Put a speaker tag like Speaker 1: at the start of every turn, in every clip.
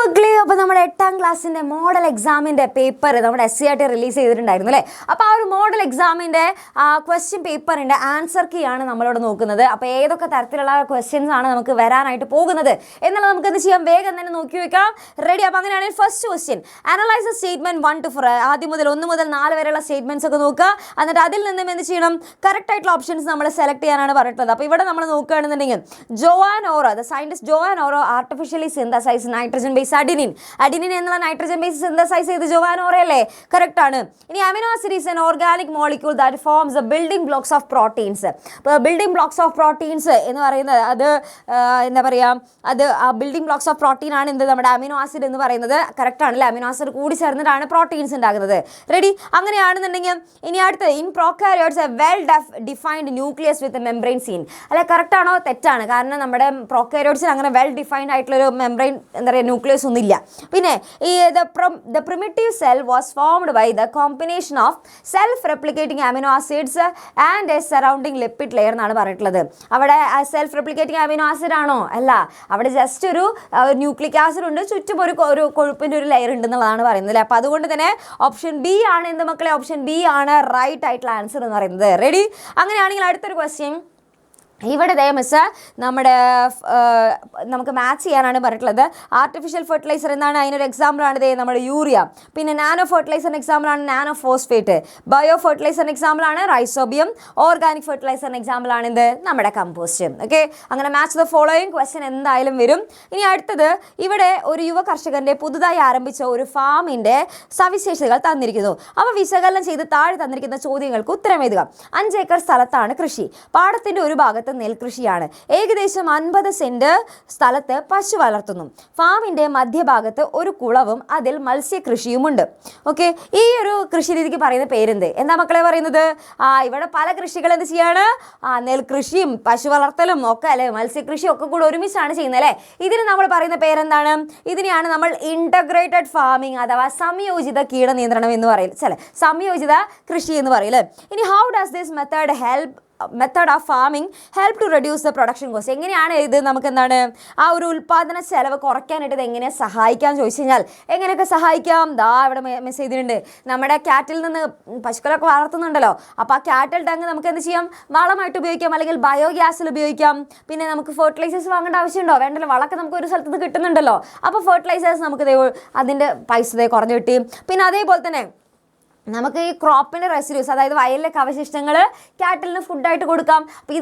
Speaker 1: മക്കളെ, അപ്പോൾ നമ്മുടെ 8ാം ക്ലാസ്സിൻ്റെ മോഡൽ എക്സാമിൻ്റെ പേപ്പർ നമ്മുടെ SCERT റിലീസ് ചെയ്തിട്ടുണ്ടായിരുന്നു അല്ലേ. അപ്പോൾ ആ ഒരു മോഡൽ എക്സാമിൻ്റെ ക്വസ്റ്റ്യൻ പേപ്പറിൻ്റെ ആൻസർ കീ ആണ് നമ്മളിവിടെ നോക്കുന്നത്. അപ്പോൾ ഏതൊക്കെ തരത്തിലുള്ള ക്വസ്റ്റ്യൻസ് ആണ് നമുക്ക് വരാനായിട്ട് പോകുന്നത് എന്നുള്ളത് നമുക്ക് എന്ത് ചെയ്യാം, വേഗം തന്നെ നോക്കി വെക്കാം. റെഡി? അപ്പോൾ അങ്ങനെയാണെങ്കിൽ first question, analyse statement 1 to 4, ആദ്യം മുതൽ 1 മുതൽ 4 വരെയുള്ള സ്റ്റേറ്റ്മെൻറ്റ്സ് ഒക്കെ നോക്കുക. എന്നിട്ട് അതിൽ നിന്നും എന്ത് ചെയ്യണം, കറക്റ്റ് ആയിട്ടുള്ള ഓപ്ഷൻസ് നമ്മൾ സെലക്ട് ചെയ്യാനാണ് പറഞ്ഞിട്ടുള്ളത്. അപ്പോൾ ഇവിടെ നമ്മൾ നോക്കുകയാണെന്നുണ്ടെങ്കിൽ Joan Oro, the scientist Joan Oro artificially synthesise nitrogen base adenine എന്നുള്ള നൈട്രജൻ ബേസ് സിന്തസൈസ് ചെയ്ത് ജോവാൻ ഓറോ അല്ലേ, കറക്റ്റ് ആണ്. ഇനി amino acid is an organic molecule that forms the building blocks of proteins. അപ്പോൾ ബിൽഡിംഗ് ബ്ലോക്സ് ഓഫ് പ്രോട്ടീൻസ് എന്ന് പറയുന്നത് അത് എന്താ പറയുക, അത് ആ ബിൽഡിംഗ് ബ്ലോക്സ് ഓഫ് പ്രോട്ടീൻ ആണ് എന്ത്, നമ്മുടെ അമിനോ ആസിഡ് എന്ന് പറയുന്നത്. കറക്റ്റ് ആണല്ലേ, അമിനോ ആസിഡ് കൂടി ചേർന്നിട്ടാണ് പ്രോട്ടീൻസ് ഉണ്ടാകുന്നത്. റെഡി? അങ്ങനെയാണെന്നുണ്ടെങ്കിൽ ഇനി അടുത്ത്, in prokaryotes a well defined nucleus with membrane seen. അല്ലെ, കറക്റ്റ് ആണോ തെറ്റാണ്? കാരണം നമ്മുടെ പ്രോകാരിയോട്സിൽ അങ്ങനെ വെൽ ഡിഫൈൻഡ് ആയിട്ടുള്ളൊരു മെംബ്രെയിൻ എന്താ പറയുക ന്യൂക്ലിയസ് ഒന്നുമില്ല. പിന്നെ ഈ the primitive cell was formed by the combination of self replicating amino acids and a surrounding lipid layer എന്നാണ് പറഞ്ഞിട്ടുള്ളത്. അവിടെ സെൽഫ് റെപ്ലിക്കേറ്റിംഗ് അമിനോ ആസിഡ് ആണോ? അല്ല, അവിടെ ജസ്റ്റ് ഒരു ന്യൂക്ലിക് ആസിഡ് ഉണ്ട്, ചുറ്റും ഒരു കൊഴുപ്പിൻ്റെ ഒരു ലെയർ ഉണ്ടെന്നുള്ളതാണ് പറയുന്നത്. അപ്പോൾ അതുകൊണ്ട് തന്നെ ഓപ്ഷൻ ബി ആണ് എന്ത് മക്കളെ, ഓപ്ഷൻ ബി ആണ് റൈറ്റ് ആയിട്ടുള്ള ആൻസർ എന്ന് പറയുന്നത്. റെഡി? അങ്ങനെയാണെങ്കിൽ അടുത്തൊരു ക്വസ്റ്റ്യൻ, ഇവിടെ മിസ് നമ്മുടെ നമുക്ക് മാച്ച് ചെയ്യാനാണ് പറഞ്ഞിട്ടുള്ളത്. ആർട്ടിഫിഷ്യൽ ഫെർട്ടിലൈസർ എന്താണ്, അതിനൊരു എക്സാമ്പിളാണ് ഇതേ നമ്മുടെ യൂറിയ. പിന്നെ നാനോ ഫെർട്ടിലൈസറിന് എക്സാമ്പിളാണ് നാനോ ഫോസ്ഫേറ്റ്. ബയോ ഫെർട്ടിലൈസറിന് എക്സാമ്പിളാണ് റൈസോബിയം. ഓർഗാനിക് ഫെർട്ടിലൈസറിന് എക്സാമ്പിളാണ് ഇത് നമ്മുടെ കമ്പോസ്റ്റ്. ഓക്കെ, അങ്ങനെ മാച്ച് ദ ഫോളോയിങ് ക്വസ്റ്റ്യൻ എന്തായാലും വരും. ഇനി അടുത്തത്, ഇവിടെ ഒരു യുവ കർഷകൻ്റെ പുതുതായി ആരംഭിച്ച ഒരു ഫാമിൻ്റെ സവിശേഷതകൾ തന്നിരിക്കുന്നു. അവ വിശകലനം ചെയ്ത് താഴെ തന്നിരിക്കുന്ന ചോദ്യങ്ങൾക്ക് ഉത്തരം എഴുതുക. 5 ഏക്കർ സ്ഥലത്താണ് കൃഷി. പാടത്തിൻ്റെ ഒരു ഭാഗത്ത് നെൽകൃഷിയാണ്. ഏകദേശം 50 സെന്റ് സ്ഥലത്ത് പശു വളർത്തുന്നു. ഫാമിന്റെ മധ്യഭാഗത്ത് ഒരു കുളവും അതിൽ മത്സ്യകൃഷിയുമുണ്ട്. ഓക്കെ, ഈ ഒരു കൃഷി രീതിക്ക് പറയുന്ന പേരെന്ത്? എന്താ മക്കളെ പറയുന്നത്? ഇവിടെ പല കൃഷികൾ എന്ത് ചെയ്യാണ്, നെൽകൃഷിയും പശു വളർത്തലും ഒക്കെ അല്ലെ, മത്സ്യകൃഷിയും ഒക്കെ കൂടെ ഒരുമിച്ചാണ് ചെയ്യുന്നത് അല്ലേ. ഇതിന് നമ്മൾ പറയുന്ന പേരെന്താണ്? ഇതിനെയാണ് നമ്മൾ ഇന്റഗ്രേറ്റഡ് ഫാമിംഗ് അഥവാ സംയോജിത കീട നിയന്ത്രണം എന്ന് പറയും, സംയോജിത കൃഷി എന്ന് പറയില്ലേ. ഇനി how does this method of farming help to reduce the production cost. എങ്ങനെയാണ് ഇത് നമുക്ക് എന്താണ് ആ ഒരു ഉൽപ്പാദന ചെലവ് കുറയ്ക്കാനായിട്ട് ഇത് എങ്ങനെ സഹായിക്കാം ചോദിച്ചു കഴിഞ്ഞാൽ, എങ്ങനെയൊക്കെ സഹായിക്കാം? ദാ ഇവിടെ മെസ്സേജ് ചെയ്തിട്ടുണ്ട്, നമ്മുടെ കാറ്റിൽ നിന്ന് പശുക്കളൊക്കെ വളർത്തുന്നുണ്ടല്ലോ, അപ്പോൾ ആ കാറ്റൽ ടാങ്ക് നമുക്ക് എന്ത് ചെയ്യാം, വളമായിട്ട് ഉപയോഗിക്കാം, അല്ലെങ്കിൽ ബയോഗ്യാസിൽ ഉപയോഗിക്കാം. പിന്നെ നമുക്ക് ഫെർട്ടിലൈസേഴ്സ് വാങ്ങേണ്ട ആവശ്യമുണ്ടോ? വേണ്ടല്ലോ, വളമൊക്കെ നമുക്ക് ഒരു സ്ഥലത്ത് നിന്ന് കിട്ടുന്നുണ്ടല്ലോ. അപ്പോൾ ഫെർട്ടിലൈസേഴ്സ് നമുക്ക് അതിൻ്റെ പൈസ കുറഞ്ഞു കിട്ടി. പിന്നെ അതേപോലെ തന്നെ നമുക്ക് ഈ ക്രോപ്പിൻ്റെ റെസിഡ്യൂസ്, അതായത് വയലിലേക്ക് അവശിഷ്ടങ്ങൾ കാറ്റലിന് ഫുഡായിട്ട് കൊടുക്കാം. അപ്പോൾ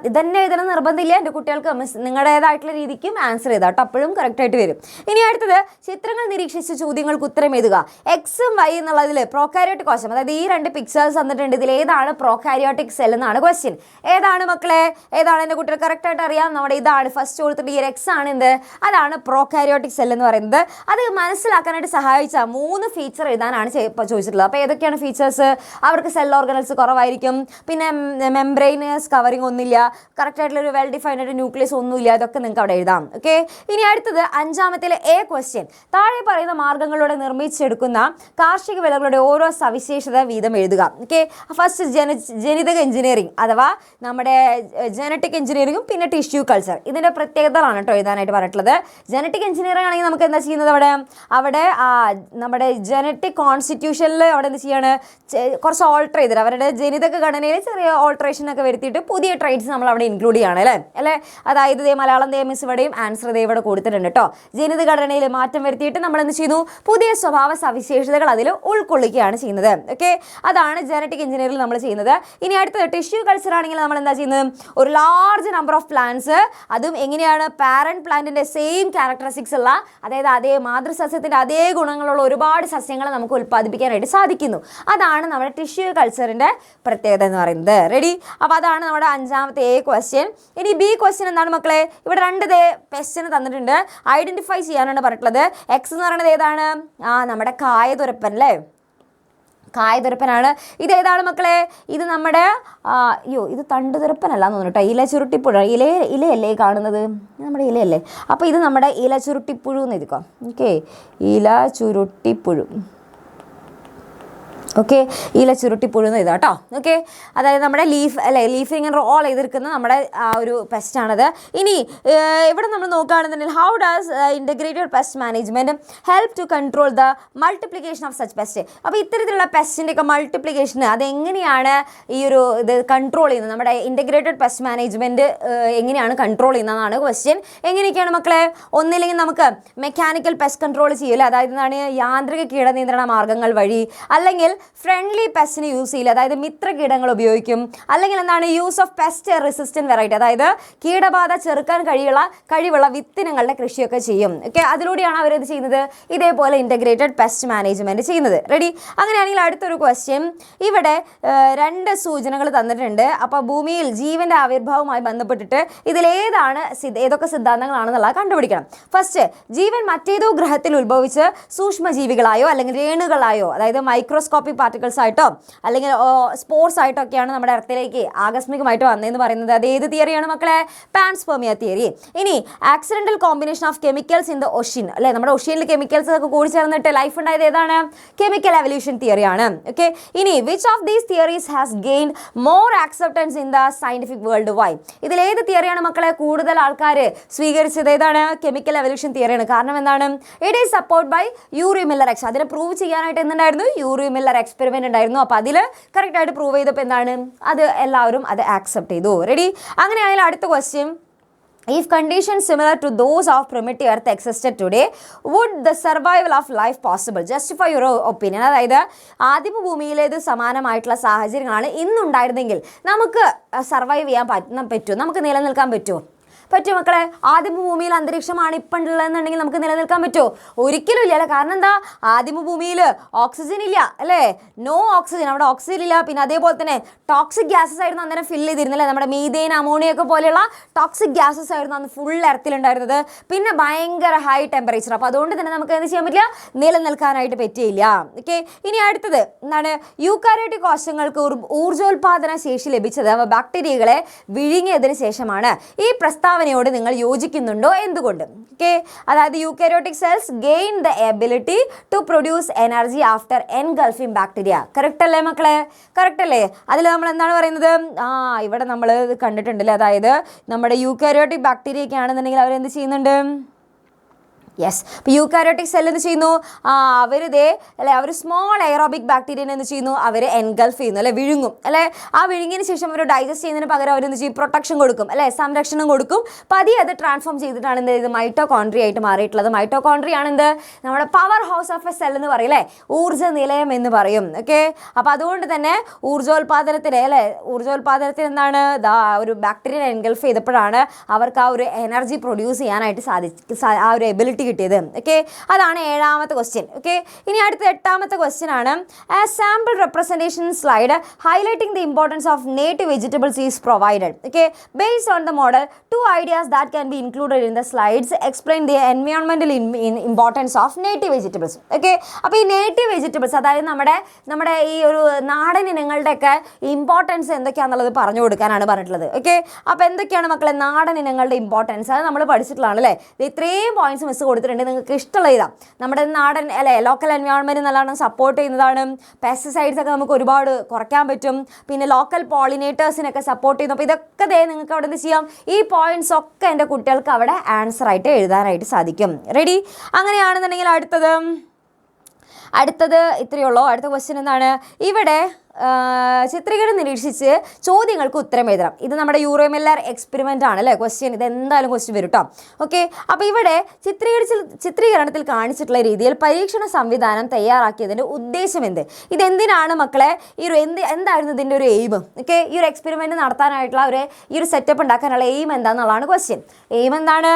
Speaker 1: ഇതന്നെ എഴുതണം നിർബന്ധമില്ല. എൻ്റെ കുട്ടികൾക്ക് നിങ്ങളുടേതായിട്ടുള്ള രീതിക്കും ആൻസർ ചെയ്താൽ കേട്ടോ, അപ്പോഴും കറക്റ്റായിട്ട് വരും. ഇനി അടുത്തത്, ചിത്രങ്ങൾ നിരീക്ഷിച്ച ചോദ്യങ്ങൾക്ക് ഉത്തരം എഴുതുക. എക്സും വൈ എന്നുള്ളതിൽ പ്രോകാരിയോട്ടിക് കോശം, അതായത് ഈ 2 പിക്ചേഴ്സ് തന്നിട്ടുണ്ട്, ഇതിൽ ഏതാണ് പ്രോകാരിയോട്ടിക് സെൽ എന്നാണ് ക്വസ്റ്റ്യൻ. ഏതാണ് മക്കളെ, ഏതാണ് എൻ്റെ കുട്ടികൾ കറക്റ്റായിട്ട് അറിയാം? നമ്മുടെ ഇതാണ് ഫസ്റ്റ് കൊടുത്തിട്ട് ഈ എക്സ് ആണ് എന്ത്, അതാണ് പ്രോകാരിയോട്ടിക് സെൽ എന്ന് പറയുന്നത്. അത് മനസ്സിലാക്കാനായിട്ട് സഹായിച്ച 3 ഫീച്ചർ എഴുതാനാണ് ചോദിച്ചിട്ടുള്ളത്. അപ്പോൾ ഏതൊക്കെയാണ് ഫീച്ചേഴ്സ്? അവർക്ക് സെൽ ഓർഗനൽസ് കുറവായിരിക്കും, പിന്നെ മെംബ്രെയിനസ് കവറിങ് ഒന്നുമില്ല, കറക്റ്റായിട്ടുള്ളൊരു വെൽ ഡിഫൈൻഡ് ആയിട്ട് ന്യൂക്ലിയസ് ഒന്നുമില്ല. ഇതൊക്കെ നിങ്ങൾക്ക് അവിടെ എഴുതാം. ഓക്കെ, ഇനി അടുത്തത് 5ാമത്തിലെ എ ക്വസ്റ്റ്യൻ, താഴെ പറയുന്ന മാർഗ്ഗങ്ങളിലൂടെ നിർമ്മിച്ചെടുക്കുന്ന കാർഷിക വിളകളുടെ ഓരോ സവിശേഷത വീതം എഴുതുക. ഓക്കെ, ഫസ്റ്റ് ജനിതക എഞ്ചിനീയറിംഗ് അഥവാ നമ്മുടെ ജനറ്റിക് എഞ്ചിനീയറിംഗും പിന്നെ ടിഷ്യൂ കൾച്ചർ. ഇതിൻ്റെ പ്രത്യേകതകളാണ് കേട്ടോ എഴുതാനായിട്ട് പറഞ്ഞിട്ടുള്ളത്. ജനറ്റിക് എഞ്ചിനീയറിംഗ് ആണെങ്കിൽ നമുക്ക് എന്താ ചെയ്യുന്നത്, അവിടെ നമ്മുടെ ജനറ്റിക് കോൺസ്റ്റിറ്റ്യൂഷനിൽ അവിടെ ചെയ്യാണ് കുറച്ച് ഓൾട്ടർ ചെയ്തിട്ട് അവരുടെ ജനിതക ഘടനയിൽ ചെറിയ ഓൾട്ടറേഷനൊക്കെ വരുത്തിയിട്ട് പുതിയ ട്രൈറ്റ്സ് നമ്മൾ അവിടെ ഇൻക്ലൂഡ് ചെയ്യണം അല്ലേ. അതായത് മലയാളം മിസ് ഇവിടെയും ആൻസർ ഇവിടെ കൊടുത്തിട്ടുണ്ട് കേട്ടോ. ജനിതക ഘടനയിൽ മാറ്റം വരുത്തിയിട്ട് നമ്മൾ എന്ത് ചെയ്യുന്നു, പുതിയ സ്വഭാവ സവിശേഷതകൾ അതിൽ ഉൾക്കൊള്ളിക്കുകയാണ് ചെയ്യുന്നത്. ഓക്കെ, അതാണ് ജനറ്റിക് എഞ്ചിനീയറിംഗിൽ നമ്മൾ ചെയ്യുന്നത്. ഇനി അടുത്തത് ടിഷ്യൂ കൾച്ചർ ആണെങ്കിൽ നമ്മൾ എന്താ ചെയ്യുന്നത്, ഒരു ലാർജ് നമ്പർ ഓഫ് പ്ലാന്റ്സ്, അതും എങ്ങനെയാണ്, പാരന്റ് പ്ലാന്റിന്റെ സെയിം ക്യാരക്ടറിസ്റ്റിക്സ് ഉള്ള, അതായത് അതേ മാതൃസസ്യത്തിന്റെ അതേ ഗുണങ്ങളുള്ള ഒരുപാട് സസ്യങ്ങൾ നമുക്ക് ഉൽപ്പാദിപ്പിക്കാനായിട്ട് സാധിക്കുന്നു. അതാണ് നമ്മുടെ ടിഷ്യൂ കൾച്ചറിന്റെ പ്രത്യേകത എന്ന് പറയുന്നത്. റെഡി? അപ്പോൾ അതാണ് നമ്മുടെ 5ാമത്തെ എ ക്വസ്റ്റ്യൻ. ഇനി ബി ക്വസ്റ്റ്യൻ എന്താണ് മക്കളെ? ഇവിടെ 2 ക്വസ്റ്റ്യൻ തന്നിട്ടുണ്ട്, ഐഡന്റിഫൈ ചെയ്യാനാണ് പറഞ്ഞിട്ടുള്ളത്. എക്സ് എന്ന് പറയുന്നത് ഏതാണ്? നമ്മുടെ കായതുരപ്പൻ അല്ലേ, കായതുരപ്പനാണ്. ഇത് ഏതാണ് മക്കളെ? ഇത് നമ്മുടെ ഇത് തണ്ടുതുരപ്പനല്ല എന്ന് തോന്നുന്നു കേട്ടോ, ഇല ചുരുട്ടിപ്പുഴ. ഇലയല്ലേ കാണുന്നത്, നമ്മുടെ ഇലയല്ലേ. അപ്പോൾ ഇത് നമ്മുടെ ഇല ചുരുട്ടിപ്പുഴു എന്ന് എഴുതിക്കോ. ഓക്കെ, ഇല ചുരുട്ടിപ്പുഴു. ഓക്കെ, ഇല ചുരുട്ടി പുഴുന്ന ഇതാട്ടോ. ഓക്കെ, അതായത് നമ്മുടെ ലീഫ് അല്ലേ, ലീഫ് ഇങ്ങനെ റോൾ ചെയ്തിരിക്കുന്ന നമ്മുടെ ആ ഒരു പെസ്റ്റാണത്. ഇനി ഇവിടെ നമ്മൾ നോക്കുകയാണെന്നുണ്ടെങ്കിൽ how does integrated pest management help to control the multiplication of such pest. അപ്പോൾ ഇത്തരത്തിലുള്ള പെസ്റ്റിൻ്റെയൊക്കെ മൾട്ടിപ്ലിക്കേഷന് അതെങ്ങനെയാണ് ഈ ഒരു ഇത് കൺട്രോൾ ചെയ്യുന്നത്, നമ്മുടെ ഇൻ്റഗ്രേറ്റഡ് പെസ്റ്റ് മാനേജ്മെൻറ്റ് എങ്ങനെയാണ് കൺട്രോൾ ചെയ്യുന്നതാണ് ക്വസ്റ്റ്യൻ. എങ്ങനെയൊക്കെയാണ് മക്കളെ? ഒന്നില്ലെങ്കിൽ നമുക്ക് മെക്കാനിക്കൽ പെസ്റ്റ് കൺട്രോൾ ചെയ്യില്ല, അതായത് എന്താണ് യാന്ത്രിക കീടനിയന്ത്രണ മാർഗ്ഗങ്ങൾ വഴി, അല്ലെങ്കിൽ ഫ്രണ്ട്ലി പെസ്റ്റിന് യൂസ് ചെയ്യില്ല, അതായത് മിത്ര കീടങ്ങൾ ഉപയോഗിക്കും, അല്ലെങ്കിൽ എന്താണ് use of pest resistant variety, അതായത് കീടബാധ ചെറുക്കാൻ കഴിവുള്ള വിത്തിനങ്ങളുടെ കൃഷിയൊക്കെ ചെയ്യും. ഓക്കെ, അതിലൂടെയാണ് അവരത് ചെയ്യുന്നത്, ഇതേപോലെ ഇൻ്റഗ്രേറ്റഡ് പെസ്റ്റ് മാനേജ്മെൻറ്റ് ചെയ്യുന്നത്. റെഡി? അങ്ങനെയാണെങ്കിൽ അടുത്തൊരു ക്വസ്റ്റ്യൻ, ഇവിടെ 2 സൂചനകൾ തന്നിട്ടുണ്ട്. അപ്പോൾ ഭൂമിയിൽ ജീവൻ്റെ ആവിർഭാവവുമായി ബന്ധപ്പെട്ടിട്ട് ഇതിലേതാണ് ഏതൊക്കെ സിദ്ധാന്തങ്ങളാണെന്നുള്ളത് കണ്ടുപിടിക്കണം. ഫസ്റ്റ്, ജീവൻ മറ്റേതോ ഗ്രഹത്തിൽ ഉത്ഭവിച്ച് സൂക്ഷ്മജീവികളായോ അല്ലെങ്കിൽ രേണുകളായോ, അതായത് മൈക്രോസ്കോപ്പിക് പാർട്ടിക്കിൾസ് ആയിട്ടോ അല്ലെങ്കിൽ സ്പോർസ് ആയിട്ടോ ഒക്കെയാണ് നമ്മുടെ എർത്തിലേക്ക് ആകസ്മികമായിട്ട് വന്നതെന്ന് പറയുന്നത്. അത് ഏത് തിയറിയാണ് മക്കളെ? Panspermia theory. ഇനി accidental combination of chemicals in the ocean, അല്ലെ, നമ്മുടെ ഒഷ്യനിൽ കെമിക്കൽസ് ഒക്കെ കൂടി ചേർന്നിട്ട് ലൈഫ് ഉണ്ടായത് ഏതാണ്? കെമിക്കൽ എവല്യൂഷൻ തിയറിയാണ്. ഓക്കെ, ഇനി which of these theories has gained more acceptance in the scientific world wide? ഇതിലേത് തിയറിയാണ് മക്കളെ കൂടുതൽ ആൾക്കാർ സ്വീകരിച്ചത്? ഏതാണ്? കെമിക്കൽ എവല്യൂഷൻ തിയറിയാണ്. കാരണം എന്താണ്? It is support by Urey Miller X. അതിനെ പ്രൂവ് ചെയ്യാനായിട്ട് എന്തുണ്ടായിരുന്നു? യൂറി മില്ലർ എക്സ്പെരിമെന്റ് ഉണ്ടായിരുന്നു. അപ്പോൾ അതിൽ കറക്റ്റായിട്ട് പ്രൂവ് ചെയ്തപ്പോൾ എന്താണ്? അത് എല്ലാവരും അത് ആക്സെപ്റ്റ് ചെയ്തു. റെഡി? അങ്ങനെയാണെങ്കിൽ അടുത്ത question, if conditions similar to those of primitive earth existed today, would the survival of life possible? Justify your opinion. അതായത് ആദിമ ഭൂമിയിലേത് സമാനമായിട്ടുള്ള സാഹചര്യങ്ങളാണ് ഇന്നുണ്ടായിരുന്നെങ്കിൽ നമുക്ക് സർവൈവ് ചെയ്യാൻ പറ്റുമോ? നമുക്ക് നിലനിൽക്കാൻ പറ്റുമോ? പറ്റും മക്കളെ? ആദിമഭൂമിയിൽ അന്തരീക്ഷമാണ് ഇപ്പം ഉള്ളതെന്നുണ്ടെങ്കിൽ നമുക്ക് നിലനിൽക്കാൻ പറ്റുമോ? ഒരിക്കലും ഇല്ല. അല്ലേ? കാരണം എന്താ? ആദിമഭൂമിയിൽ ഓക്സിജൻ ഇല്ല, അല്ലേ? നോ ഓക്സിജൻ, അവിടെ ഓക്സിജൻ ഇല്ല. പിന്നെ അതേപോലെ തന്നെ ടോക്സിക് ഗ്യാസസ് ആയിരുന്നു അന്നേരം ഫില്ല് ചെയ്തിരുന്നില്ലേ? നമ്മുടെ മീഥേൻ, അമോണിയ ഒക്കെ പോലെയുള്ള ടോക്സിക് ഗ്യാസസ് ആയിരുന്നു അന്ന് ഫുൾ എർത്തിലുണ്ടായിരുന്നത്. പിന്നെ ഭയങ്കര ഹൈ ടെമ്പറേച്ചർ. അപ്പോൾ അതുകൊണ്ട് തന്നെ നമുക്ക് എന്ത് ചെയ്യാൻ പറ്റില്ല? നിലനിൽക്കാനായിട്ട് പറ്റിയില്ല. ഓക്കെ, ഇനി അടുത്തത് എന്താണ്? യൂക്കാരിയോട്ടിക് കോശങ്ങൾക്ക് ഊർജ്ജോൽപാദന ശേഷി ലഭിച്ചത് ബാക്ടീരിയകളെ വിഴുങ്ങിയതിന് ശേഷമാണ്. ഈ പ്രസ്താവനയോട് നിങ്ങൾ യോജിക്കുന്നുണ്ടോ? എന്തുകൊണ്ട്? ഓക്കെ, അതായത് eukaryotic cells gain the ability to produce energy after engulfing bacteria. Correct അല്ലേ മക്കളെ? കറക്റ്റ് അല്ലേ? അതിൽ നമ്മൾ എന്താണ് പറയുന്നത്? ഇവിടെ നമ്മൾ കണ്ടിട്ടുണ്ടല്ലേ, അതായത് നമ്മുടെ യൂക്കാരിയോട്ടിക് ബാക്ടീരിയ ഒക്കെ ആണെന്നുണ്ടെങ്കിൽ അവരെന്ത് ചെയ്യുന്നുണ്ട്? യെസ്, ഇപ്പോൾ യൂക്കാരിയോട്ടിക് സെൽ എന്ത് ചെയ്യുന്നു? അവരിതേ അല്ലെ, അവർ സ്മോൾ എയറോബിക് ബാക്ടീരിയനെ എന്ത് ചെയ്യുന്നു? അവർ എൻഗൾഫ് ചെയ്യുന്നു, അല്ലെ, വിഴുങ്ങും, അല്ലെ. ആ വിഴുങ്ങിയതിന് ശേഷം അവർ ഡൈജസ്റ്റ് ചെയ്യുന്നതിന് പകരം അവരെന്ത് ചെയ്യും? പ്രൊട്ടക്ഷൻ കൊടുക്കും, അല്ലെ, സംരക്ഷണം കൊടുക്കും. പതിയെ അത് ട്രാൻസ്ഫോം ചെയ്തിട്ടാണ് എന്ത് ചെയ്ത് മൈറ്റോകോൺട്രിയ ആയിട്ട് മാറിയിട്ടുള്ളത്. മൈറ്റോകോൺട്രിയ ആണ് എന്ത്? നമ്മുടെ power house of A cell എന്ന് പറയും, അല്ലേ, ഊർജ്ജ നിലയം എന്ന് പറയും. ഓക്കെ, അപ്പോൾ അതുകൊണ്ട് തന്നെ ഊർജ്ജോൽപാദനത്തിന്, അല്ലെ, ഊർജ്ജോൽപാദനത്തിന് എന്താണ്? ഒരു ബാക്ടീരിയ എൻഗൾഫ് ചെയ്തപ്പോഴാണ് അവർക്ക് ആ ഒരു എനർജി പ്രൊഡ്യൂസ് ചെയ്യാനായിട്ട് ആ ഒരു എബിലിറ്റി കിട്ടിയത്. ഓക്കെ, അതാണ് 7ാമത്തെ ക്വസ്റ്റ്യൻ. ഓക്കെ, ഇനി അടുത്ത 8ാമത്തെ ക്വസ്റ്റ്യൻ ആണ്. ആ sample representation slide highlighting the importance of native vegetables is provided. Okay, based on the model 2 ideas that can be included in the slides explain the എൻവയോൺമെന്റൽ importance of native vegetables. Okay, അപ്പോൾ ഈ native vegetables, അതായത് നമ്മുടെ ഈ ഒരു നാടൻ ഇനങ്ങളുടെയൊക്കെ importance എന്തൊക്കെയാണെന്നുള്ളത് പറഞ്ഞു കൊടുക്കാനാണ് പറഞ്ഞിട്ടുള്ളത്. ഓക്കെ, അപ്പോൾ എന്തൊക്കെയാണ് മക്കളെ നാടൻ ഇനങ്ങളുടെ ഇമ്പോർട്ടൻസ്? അത് നമ്മൾ പഠിച്ചിട്ടുള്ളതാണ്, അല്ലേ. ഇത്രയും പോയിന്റ്സ് മിസ് കൊടുത്തിട്ടുണ്ട്. നിങ്ങൾക്ക് ഇഷ്ടമുള്ള ഇതാ നമ്മുടെ നാടൻ, അല്ലെ, ലോക്കൽ എൻവയോൺമെൻറ്റ് നല്ലോണം സപ്പോർട്ട് ചെയ്യുന്നതാണ്. പെസ്റ്റിസൈഡ്സ് ഒക്കെ നമുക്ക് ഒരുപാട് കുറയ്ക്കാൻ പറ്റും. പിന്നെ ലോക്കൽ പോളിനേറ്റേഴ്സിനൊക്കെ സപ്പോർട്ട് ചെയ്യുന്നു. അപ്പോൾ ഇതൊക്കെ നിങ്ങൾക്ക് അവിടെ എന്ത് ചെയ്യാം? ഈ പോയിന്റ്സ് ഒക്കെ എൻ്റെ കുട്ടികൾക്ക് അവിടെ ആൻസർ ആയിട്ട് എഴുതാനായിട്ട് സാധിക്കും. റെഡി? അങ്ങനെയാണെന്നുണ്ടെങ്കിൽ അടുത്തത് ഇത്രയേ ഉള്ളൂ. അടുത്ത ക്വസ്റ്റ്യൻ എന്താണ്? ഇവിടെ ചിത്രീകരണം നിരീക്ഷിച്ച് ചോദ്യങ്ങൾക്ക് ഉത്തരം എഴുതണം. ഇത് നമ്മുടെ യൂറോമില്ലർ എക്സ്പെരിമെൻ്റ് ആണ്, അല്ലേ ക്വസ്റ്റ്യൻ. ഇത് എന്തായാലും ക്വസ്റ്റ്യൻ വരും കേട്ടോ. ഓക്കെ, അപ്പോൾ ഇവിടെ ചിത്രീകരണത്തിൽ കാണിച്ചിട്ടുള്ള രീതിയിൽ പരീക്ഷണ സംവിധാനം തയ്യാറാക്കിയതിൻ്റെ ഉദ്ദേശം എന്ത്? ഇതെന്തിനാണ് മക്കളെ? എന്തായിരുന്നു ഇതിൻ്റെ ഒരു എയിം? ഓക്കെ, ഈ ഒരു എക്സ്പെരിമെൻറ്റ് നടത്താനായിട്ടുള്ള ഈ ഒരു സെറ്റപ്പ് ഉണ്ടാക്കാനുള്ള എയിം എന്താണെന്നുള്ളതാണ് ക്വസ്റ്റ്യൻ. എയിം എന്താണ്?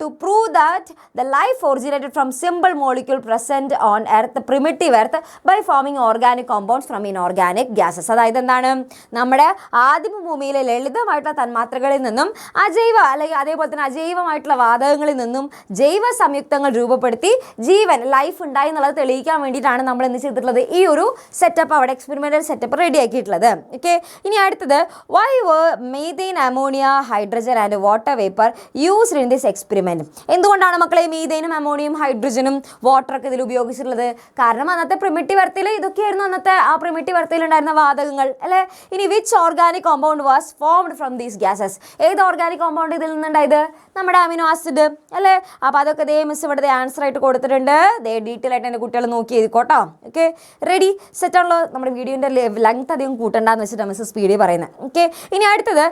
Speaker 1: To prove that the life originated from simple molecule present on earth, primitive earth, by forming organic compounds from inorganic inorganic gases. അതായത് എന്താണ്, നമ്മുടെ ആദിമ ഭൂമിയിലെ ലളിതമായിട്ടുള്ള തന്മാത്രകളിൽ നിന്നും അല്ലെങ്കിൽ അതേപോലെ തന്നെ അജൈവമായിട്ടുള്ള വാതകങ്ങളിൽ നിന്നും ജൈവ സംയുക്തങ്ങൾ രൂപപ്പെടുത്തി ജീവൻ ലൈഫ് ഉണ്ടായി എന്നുള്ളത് തെളിയിക്കാൻ വേണ്ടിയിട്ടാണ് നമ്മൾ എന്ത് ചെയ്തിട്ടുള്ളത്, ഈ ഒരു സെറ്റപ്പ് അവിടെ എക്സ്പെരിമെൻ്റൽ സെറ്റപ്പ് റെഡി ആക്കിയിട്ടുള്ളത്. ഓക്കെ, ഇനി അടുത്തത് why were methane, ammonia, hydrogen and water vapour used in this experiment. എന്തുകൊണ്ടാണ് മക്കളെ മീഥെയ്നും അമോണിയം ഹൈഡ്രജനും വാട്ടറൊക്കെ ഇതിൽ ഉപയോഗിച്ചിട്ടുള്ളത്? കാരണം അന്നത്തെ പ്രിമിറ്റീവ് എർത്തിൽ ഇതൊക്കെയായിരുന്നു അന്നത്തെ ആ പ്രിമിറ്റീവ് എർത്തിൽ ഉണ്ടായിരുന്ന വാതകങ്ങൾ അല്ലേ. ഇനി which organic compound was formed from these gases. ഏത് ഓർഗാനിക് കോമ്പൗണ്ട് ഇതിൽ നിന്നുണ്ടായത്? നമ്മുടെ അമിനോ ആസിഡ് അല്ലേ. അപ്പോൾ അതൊക്കെ ദേ മിസ് ഇവിടെ ആൻസർ ആയിട്ട് കൊടുത്തിട്ടുണ്ട്. ദേ ഡീറ്റെയിൽ ആയിട്ട് എൻ്റെ കുട്ടികൾ നോക്കി എഴുതിക്കോട്ടോ. ഓക്കെ, റെഡി, സെറ്റ് ആണല്ലോ. നമ്മുടെ വീഡിയോൻ്റെ ലെങ്ത് അധികം കൂട്ടണ്ടെന്ന് വെച്ചിട്ടാണ് മിസ് സ്പീഡിൽ പറയുന്നത്. ഓക്കെ, ഇനി അടുത്തത്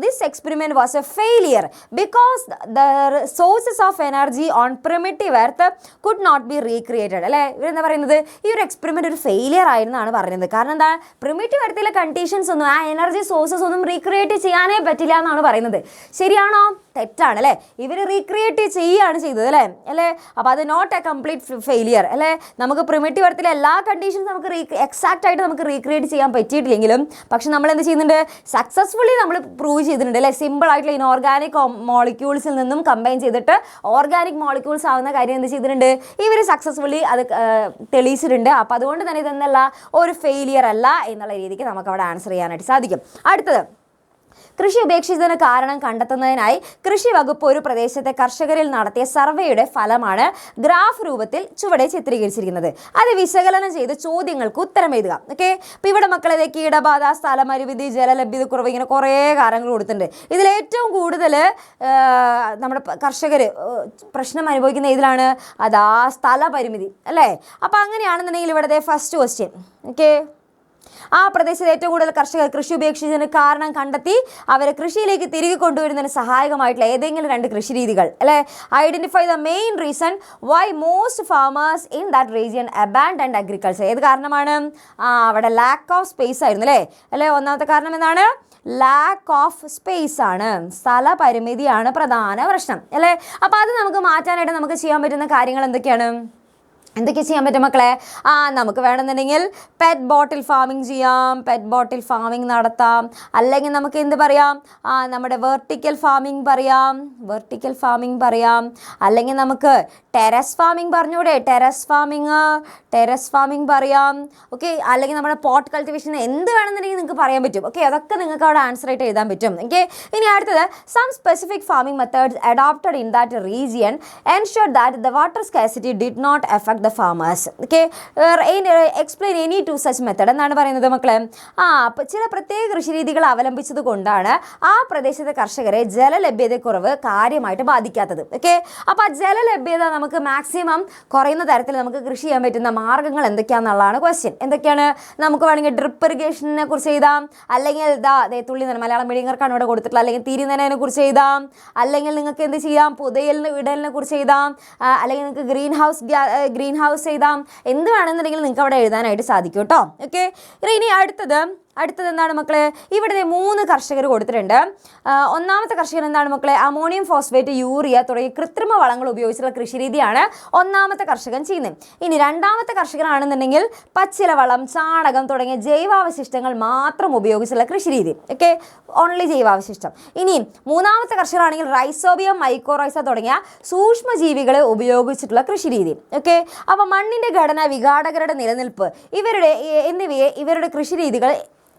Speaker 1: this experiment was a failure because the sources of energy on primitive earth could not be recreated അല്ലേ. ഇവരെന്താ പറയുന്നത്, ഈ ഒരു എക്സ്പെരിമെൻ്റ് ഒരു ഫെയിലിയർ ആയിരുന്നാണ് പറയുന്നത്. കാരണം എന്താ, പ്രിമിറ്റീവ് എർത്തിലെ കണ്ടീഷൻസ് ഒന്നും ആ എനർജി സോഴ്സസ് ഒന്നും റീക്രിയേറ്റ് ചെയ്യാനേ പറ്റില്ല എന്നാണ് പറയുന്നത്. ശരിയാണോ? തെറ്റാണ് അല്ലേ. ഇവർ റീക്രിയേറ്റ് ചെയ്യുകയാണ് ചെയ്തത് അല്ലേ. അപ്പോൾ അത് നോട്ട് എ കംപ്ലീറ്റ് ഫെയിലിയർ അല്ലേ. നമുക്ക് പ്രിമിറ്റീവ് എർത്തിലെ എല്ലാ കണ്ടീഷൻസ് നമുക്ക് എക്സാക്റ്റ് ആയിട്ട് നമുക്ക് റീക്രിയേറ്റ് ചെയ്യാൻ പറ്റിയിട്ടില്ലെങ്കിലും പക്ഷെ നമ്മൾ എന്ത് ചെയ്യുന്നുണ്ട്, സക്സസ്ഫുള്ളി നമ്മൾ പ്രൂവ് ചെയ്തിട്ടുണ്ട് അല്ലേ. സിമ്പിൾ ആയിട്ടുള്ള ഇൻഓർഗാനിക് മോളിക്യൂൾസിൽ നിന്നും കമ്പൈൻ ചെയ്തിട്ട് ഓർഗാനിക് മോളിക്യൂൾസ് ആവുന്ന കാര്യം എന്ത് ചെയ്തിട്ടുണ്ട്, ഇവർ സക്സസ്ഫുള്ളി അത് തെളിയിച്ചിട്ടുണ്ട്. അപ്പോൾ അതുകൊണ്ട് തന്നെ ഇതെന്നല്ല, ഒരു ഫെയിലിയർ അല്ല എന്നുള്ള രീതിക്ക് നമുക്ക് അവിടെ ആൻസർ ചെയ്യാനായിട്ട് സാധിക്കും. അടുത്തത്, കൃഷി ഉപേക്ഷിച്ചതിന് കാരണം കണ്ടെത്തുന്നതിനായി കൃഷി വകുപ്പ് ഒരു പ്രദേശത്തെ കർഷകരിൽ നടത്തിയ സർവേയുടെ ഫലമാണ് ഗ്രാഫ് രൂപത്തിൽ ചുവടെ ചിത്രീകരിച്ചിരിക്കുന്നത്. അത് വിശകലനം ചെയ്ത് ചോദ്യങ്ങൾക്ക് ഉത്തരം എഴുതുക. ഓക്കെ, അപ്പോൾ ഇവിടെ മക്കളെ കീടബാധ, സ്ഥലപരിമിതി, ജലലഭ്യത കുറവ്, ഇങ്ങനെ കുറേ കാര്യങ്ങൾ കൊടുത്തിട്ടുണ്ട്. ഇതിലേറ്റവും കൂടുതൽ നമ്മുടെ കർഷകർ പ്രശ്നം അനുഭവിക്കുന്ന ഇതിലാണ്, അതാ സ്ഥലപരിമിതി അല്ലേ. അപ്പോൾ അങ്ങനെയാണെന്നുണ്ടെങ്കിൽ ഇവിടെ ഫസ്റ്റ് ക്വസ്റ്റ്യൻ. ഓക്കെ, ആ പ്രദേശത്ത് ഏറ്റവും കൂടുതൽ കർഷകർ കൃഷി ഉപേക്ഷിച്ചതിന് കാരണം കണ്ടെത്തി അവരെ കൃഷിയിലേക്ക് തിരികെ കൊണ്ടുവരുന്നതിന് സഹായകമായിട്ടുള്ള ഏതെങ്കിലും 2 കൃഷി രീതികൾ അല്ലേ. Identify the main reason why most farmers in that region abandoned agriculture. ഏത് കാരണമാണ്? അവിടെ ലാക്ക് ഓഫ് സ്പേസ് ആയിരുന്നു അല്ലേ. ഒന്നാമത്തെ കാരണം എന്താണ്? ലാക്ക് ഓഫ് സ്പേസ് ആണ്, സ്ഥലപരിമിതിയാണ് പ്രധാന പ്രശ്നം അല്ലേ. അപ്പോൾ അത് നമുക്ക് മാറ്റാനായിട്ട് നമുക്ക് ചെയ്യാൻ പറ്റുന്ന കാര്യങ്ങൾ എന്തൊക്കെ ചെയ്യാൻ പറ്റും മക്കളെ? നമുക്ക് വേണമെന്നുണ്ടെങ്കിൽ പെറ്റ് ബോട്ടിൽ ഫാമിംഗ് ചെയ്യാം, പെറ്റ് ബോട്ടിൽ ഫാമിംഗ് നടത്താം. അല്ലെങ്കിൽ നമുക്ക് എന്ത് പറയാം, നമ്മുടെ വെർട്ടിക്കൽ ഫാമിംഗ് പറയാം. അല്ലെങ്കിൽ നമുക്ക് ടെറസ് ഫാമിംഗ് പറഞ്ഞൂടെ, ടെറസ് ഫാമിംഗ് പറയാം. ഓക്കെ, അല്ലെങ്കിൽ നമ്മുടെ പോട്ട് കൾട്ടിവേഷൻ എന്ത് വേണമെന്നുണ്ടെങ്കിൽ നിങ്ങൾക്ക് പറയാൻ പറ്റും. ഓക്കെ, അതൊക്കെ നിങ്ങൾക്ക് അവിടെ ആൻസർ ആയിട്ട് എഴുതാൻ പറ്റും. ഓക്കെ, ഇനി അടുത്തത് some specific farming methods adopted in that region ensure that the water scarcity did not effect the farmers. Okay, explain any two such method എന്നാണ് പറയുന്നത് മക്കളെ. അപ്പോൾ ചില പ്രത്യേക കൃഷി രീതികൾ അവലംബിച്ചത് കൊണ്ടാണ് ആ പ്രദേശത്തെ കർഷകരെ ജലലഭ്യതക്കുറവ് കാര്യമായിട്ട് ബാധിക്കാത്തത്. ഓക്കെ, അപ്പോൾ ആ ജലലഭ്യത നമുക്ക് മാക്സിമം കുറയുന്ന തരത്തിൽ നമുക്ക് കൃഷി ചെയ്യാൻ പറ്റുന്ന മാർഗ്ഗങ്ങൾ എന്തൊക്കെയാണെന്നുള്ളതാണ് ക്വസ്റ്റ്യൻ. എന്തൊക്കെയാണ്? നമുക്ക് വേണമെങ്കിൽ ഡ്രിപ്പ് ഇറിഗേഷനെ കുറിച്ച് എഴുതാം, അല്ലെങ്കിൽ തുള്ളി നന, മലയാളം മീഡിയങ്ങൾക്കാണ് ഇവിടെ കൊടുത്തിട്ടുള്ളത്, അല്ലെങ്കിൽ തിരിനനയെ കുറിച്ച് എഴുതാം, അല്ലെങ്കിൽ നിങ്ങൾക്ക് എന്ത് ചെയ്യാം, പുതയിടലിനെ കുറിച്ച് എഴുതാം, അല്ലെങ്കിൽ നിങ്ങൾക്ക് ഗ്രീൻ ഹൗസ് എഴുതാം. എന്ത് വേണമെന്നുണ്ടെങ്കിൽ നിങ്ങൾക്ക് അവിടെ എഴുതാനായിട്ട് സാധിക്കും കേട്ടോ. ഓക്കെ, ഇനി അടുത്തത് എന്താണ് മക്കളെ? ഇവിടെ 3 കർഷകർ കൊടുത്തിട്ടുണ്ട്. ഒന്നാമത്തെ കർഷകർ എന്താണ് മക്കളെ? അമോണിയം ഫോസ്ഫേറ്റ്, യൂറിയ തുടങ്ങിയ കൃത്രിമ വളങ്ങൾ ഉപയോഗിച്ചുള്ള കൃഷിരീതിയാണ് ഒന്നാമത്തെ കർഷകൻ ചെയ്യുന്നത്. ഇനി രണ്ടാമത്തെ കർഷകനാണെന്നുണ്ടെങ്കിൽ പച്ചിലവളം, ചാണകം തുടങ്ങിയ ജൈവാവശിഷ്ടങ്ങൾ മാത്രം ഉപയോഗിച്ചുള്ള കൃഷിരീതി. Okay, only ജൈവാവശിഷ്ടം. ഇനി മൂന്നാമത്തെ കർഷകരാണെങ്കിൽ റൈസോബിയം, മൈക്കോറൈസ തുടങ്ങിയ സൂക്ഷ്മജീവികളെ ഉപയോഗിച്ചിട്ടുള്ള കൃഷിരീതി. ഓക്കെ, അപ്പോൾ മണ്ണിൻ്റെ ഘടന, വിഘാടകരുടെ നിലനിൽപ്പ് എന്നിവയെ ഇവരുടെ കൃഷിരീതികൾ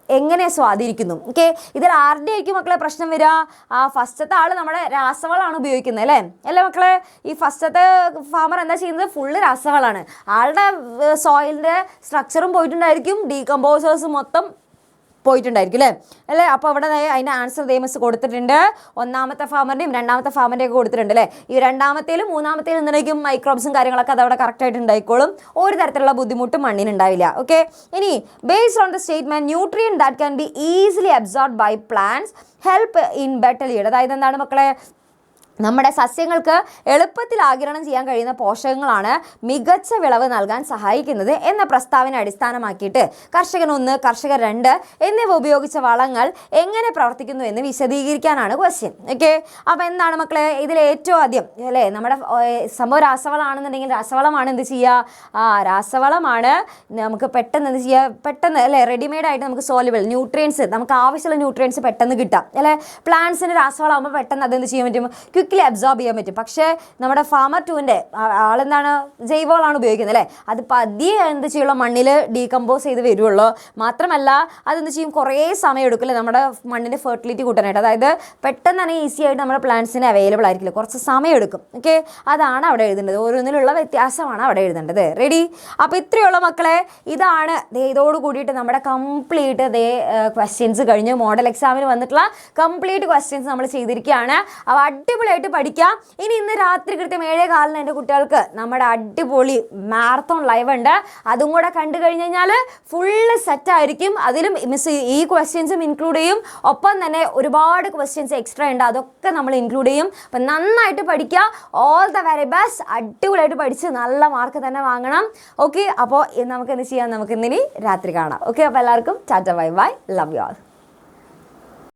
Speaker 1: എങ്ങനെ സ്വാധീനിക്കുന്നു? ഓക്കെ, ഇതിൽ ആരുടെ ആയിരിക്കും മക്കളെ പ്രശ്നം വരിക? ഫസ്റ്റത്തെ ആൾ നമ്മുടെ രാസവളമാണ് ഉപയോഗിക്കുന്നത് അല്ലേ മക്കളെ. ഈ ഫസ്റ്റത്തെ ഫാമർ എന്താ ചെയ്യുന്നത്? ഫുള്ള് രാസവളമാണ്. ആളുടെ സോയിലിൻ്റെ സ്ട്രക്ചറും പോയിട്ടുണ്ടായിരിക്കും, ഡീകമ്പോസേഴ്സ് മൊത്തം പോയിട്ടുണ്ടായിരിക്കും അല്ലേ. അപ്പോൾ അവിടെ അതിൻ്റെ ആൻസർ മിസ് കൊടുത്തിട്ടുണ്ട്. ഒന്നാമത്തെ ഫാമറിൻ്റെയും രണ്ടാമത്തെ ഫാമറിൻ്റെയും ഒക്കെ കൊടുത്തിട്ടുണ്ട് അല്ലേ. ഈ രണ്ടാമത്തേലും മൂന്നാമത്തേലും എന്തെങ്കിലും മൈക്രോബ്സും കാര്യങ്ങളൊക്കെ അതവിടെ കറക്റ്റായിട്ട് ഉണ്ടായിക്കോളും. ഒരു തരത്തിലുള്ള ബുദ്ധിമുട്ടും മണ്ണിനുണ്ടാവില്ല. ഓക്കെ, ഇനി based on the statement nutrient that can be easily absorb by plants help in better lead. അതായത് എന്താണ് മക്കളെ? നമ്മുടെ സസ്യങ്ങൾക്ക് എളുപ്പത്തിൽ ആഗിരണം ചെയ്യാൻ കഴിയുന്ന പോഷകങ്ങളാണ് മികച്ച വിളവ് നൽകാൻ സഹായിക്കുന്നത് എന്ന പ്രസ്താവന അടിസ്ഥാനമാക്കിയിട്ട് കർഷകൻ 1, കർഷകർ 2 എന്നിവ ഉപയോഗിച്ച വളങ്ങൾ എങ്ങനെ പ്രവർത്തിക്കുന്നു എന്ന് വിശദീകരിക്കാനാണ് ക്വസ്റ്റ്യൻ. ഓക്കെ, അപ്പോൾ എന്താണ് മക്കളെ ഇതിൽ ഏറ്റവും ആദ്യം അല്ലേ നമ്മുടെ സംഭവം രാസവളമാണെന്നുണ്ടെങ്കിൽ രാസവളമാണ് എന്ത് ചെയ്യുക, രാസവളമാണ് നമുക്ക് പെട്ടെന്ന് എന്ത് ചെയ്യുക, പെട്ടെന്ന് അല്ലേ റെഡിമെയ്ഡ് ആയിട്ട് നമുക്ക് സോലുബിൾ ന്യൂട്രിയൻസ്, നമുക്ക് ആവശ്യമുള്ള ന്യൂട്രിയൻസ് പെട്ടെന്ന് കിട്ടാം അല്ലേ. പ്ലാന്റ്സിന് രാസവളമാകുമ്പോൾ പെട്ടെന്ന് അതെന്ത് ചെയ്യാൻ പറ്റും, ക്വിക്ക്ലി അബ്സോർബ് ചെയ്യാൻ പറ്റും. പക്ഷേ നമ്മുടെ ഫാമർ 2ൻ്റെ ആളെന്താണ് ജൈവവളമാണ് ഉപയോഗിക്കുന്നത് അല്ലേ, അത് പതിയെ എന്ത് ചെയ്യുള്ളൂ മണ്ണിൽ ഡീകമ്പോസ് ചെയ്ത് വരുള്ളൂ. മാത്രമല്ല അതെന്ത് ചെയ്യും, കുറേ സമയം എടുക്കും അല്ലേ നമ്മുടെ മണ്ണിൻ്റെ ഫെർട്ടിലിറ്റി കൂട്ടാനായിട്ട്. അതായത് പെട്ടെന്ന് തന്നെ ഈസി ആയിട്ട് നമ്മുടെ പ്ലാന്റ്സിന് അവൈലബിൾ ആയിരിക്കില്ല, കുറച്ച് സമയം എടുക്കും. ഓക്കെ, അതാണ് അവിടെ എഴുതേണ്ടത്, ഓരോന്നിലുള്ള വ്യത്യാസമാണ് അവിടെ എഴുതേണ്ടത്. റെഡി? അപ്പോൾ ഇത്രയുള്ള മക്കളെ ഇതാണ് ഇതോട് കൂടിയിട്ട് നമ്മുടെ കംപ്ലീറ്റ് ക്വസ്റ്റ്യൻസ് കഴിഞ്ഞ് മോഡൽ എക്സാമിന് വന്നിട്ടുള്ള കംപ്ലീറ്റ് ക്വസ്റ്റ്യൻസ് നമ്മൾ ചെയ്തിരിക്കുകയാണ്. അപ്പോൾ അടിപൊളിയായിട്ട് പഠിക്കാം. ഇന്ന് രാത്രി കൃത്യം 7:15 എൻ്റെ കുട്ടികൾക്ക് നമ്മുടെ അടിപൊളി മാരത്തോൺ ലൈവ് ഉണ്ട്. അതും കൂടെ കണ്ടു കഴിഞ്ഞ് കഴിഞ്ഞാൽ ഫുള്ള് സെറ്റായിരിക്കും. അതിലും ഈ ക്വസ്റ്റ്യൻസും ഇൻക്ലൂഡ് ചെയ്യും, ഒപ്പം തന്നെ ഒരുപാട് ക്വസ്റ്റ്യൻസ് എക്സ്ട്രാ ഉണ്ട്, അതൊക്കെ നമ്മൾ ഇൻക്ലൂഡ് ചെയ്യും. അപ്പം നന്നായിട്ട് പഠിക്കുക. All the very best. അടിപൊളിയായിട്ട് പഠിച്ച് നല്ല മാർക്ക് തന്നെ വാങ്ങണം. ഓക്കെ, അപ്പോൾ നമുക്ക് എന്ത് ചെയ്യാം, നമുക്ക് ഇന്നിനി രാത്രി കാണാം. ഓക്കെ, അപ്പോൾ എല്ലാവർക്കും Tata bye bye, love you all.